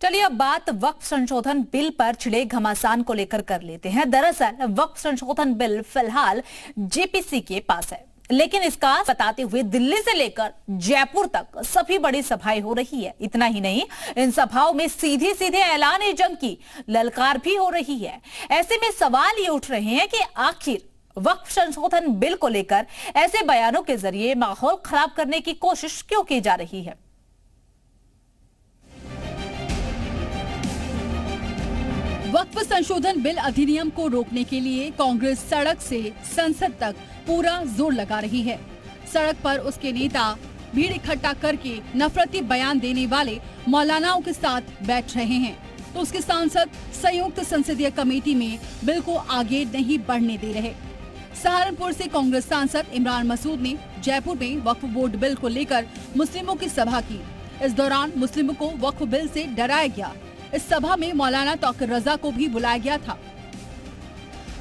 चलिए अब बात वक्फ संशोधन बिल पर छिड़े घमासान को लेकर कर लेते हैं। दरअसल वक्फ संशोधन बिल फिलहाल जेपीसी के पास है, लेकिन इसका बताते हुए दिल्ली से लेकर जयपुर तक सभी बड़ी सभाएं हो रही है। इतना ही नहीं, इन सभाओं में सीधे सीधे ऐलान जंग की ललकार भी हो रही है। ऐसे में सवाल ये उठ रहे हैं कि आखिर वक्फ संशोधन बिल को लेकर ऐसे बयानों के जरिए माहौल खराब करने की कोशिश क्यों की जा रही है। वक्फ संशोधन बिल अधिनियम को रोकने के लिए कांग्रेस सड़क से संसद तक पूरा जोर लगा रही है। सड़क पर उसके नेता भीड़ इकट्ठा करके नफरती बयान देने वाले मौलानाओं के साथ बैठ रहे हैं, तो उसके सांसद संयुक्त संसदीय कमेटी में बिल को आगे नहीं बढ़ने दे रहे। सहारनपुर से कांग्रेस सांसद इमरान मसूद ने जयपुर में वक्फ बोर्ड बिल को लेकर मुस्लिमों की सभा की। इस दौरान मुस्लिमों को वक्फ बिल से डराया गया। इस सभा में मौलाना तौकीर रजा को भी बुलाया गया था।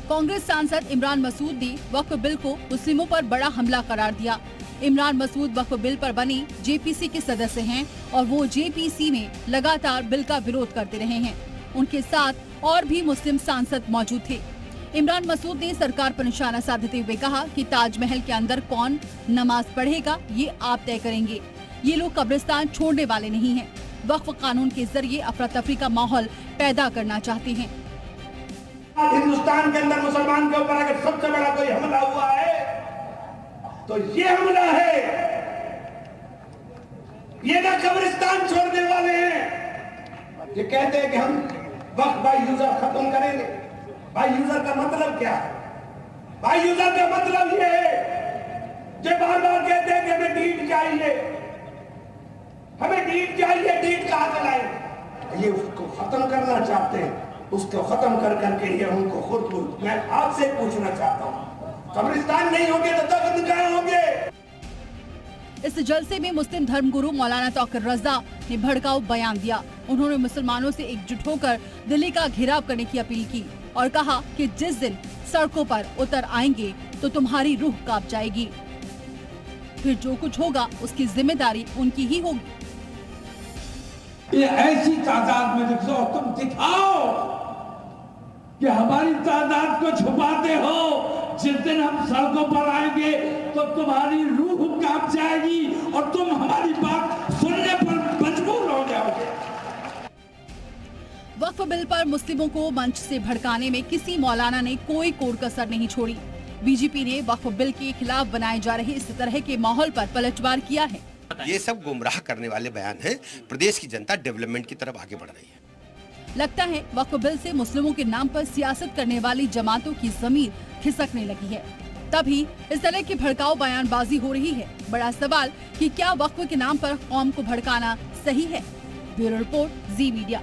कांग्रेस सांसद इमरान मसूद ने वक्फ बिल को मुस्लिमों पर बड़ा हमला करार दिया। इमरान मसूद वक्फ बिल पर बनी जेपीसी के सदस्य हैं और वो जेपीसी में लगातार बिल का विरोध करते रहे हैं। उनके साथ और भी मुस्लिम सांसद मौजूद थे। इमरान मसूद ने सरकार पर निशाना साधते हुए कहा कि ताजमहल के अंदर कौन नमाज पढ़ेगा ये आप तय करेंगे। ये लोग कब्रिस्तान छोड़ने वाले नहीं हैं। वक्फ कानून के जरिए अफरा तफरी का माहौल पैदा करना चाहते हैं। हिंदुस्तान के अंदर मुसलमान के ऊपर अगर सबसे बड़ा कोई हमला हुआ है तो ये हमला है। ये ना कब्रिस्तान छोड़ने वाले हैं। ये कहते हैं कि हम वक्फ बाय यूजर खत्म करेंगे। बाय यूजर का मतलब क्या है? बाय यूजर का मतलब ये है जो बार बार कहते हैं कि हमें डीड चाहिए, हमें डीड चाहिए, डीड कहां से लाएंगे? ये उसको खत्म करना चाहते हैं। उसको खत्म कर करके ये उनको खुद मैं आपसे पूछना चाहता हूं, कब्रिस्तान नहीं होंगे तो दफन कहां होंगे? इस जलसे में मुस्लिम धर्मगुरु मौलाना तौकीर रजा ने भड़काऊ बयान दिया। उन्होंने मुसलमानों से एकजुट होकर दिल्ली का घेराव करने की अपील की और कहा कि जिस दिन सड़कों पर उतर आएंगे तो तुम्हारी रूह कांप जाएगी। फिर जो कुछ होगा उसकी जिम्मेदारी उनकी ही होगी। ये ऐसी तादाद में तुम दिखाओ कि हमारी तादाद को छुपाते हो। जिस दिन हम सड़कों पर आएंगे तो तुम्हारी रूह कांप जाएगी और तुम हमारी बात सुनने पर मजबूर हो जाओगे। वक्फ बिल पर मुस्लिमों को मंच से भड़काने में किसी मौलाना ने कोई कोर कसर नहीं छोड़ी। बीजेपी ने वक्फ बिल के खिलाफ बनाए जा रहे इस तरह के माहौल पर पलटवार किया है। ये सब गुमराह करने वाले बयान हैं। प्रदेश की जनता डेवलपमेंट की तरफ आगे बढ़ रही है। लगता है वक्फ बिल से मुस्लिमों के नाम पर सियासत करने वाली जमातों की जमीन खिसकने लगी है, तभी इस तरह की भड़काऊ बयानबाजी हो रही है। बड़ा सवाल कि क्या वक्फ के नाम पर कौम को भड़काना सही है? ब्यूरो रिपोर्ट, जी मीडिया।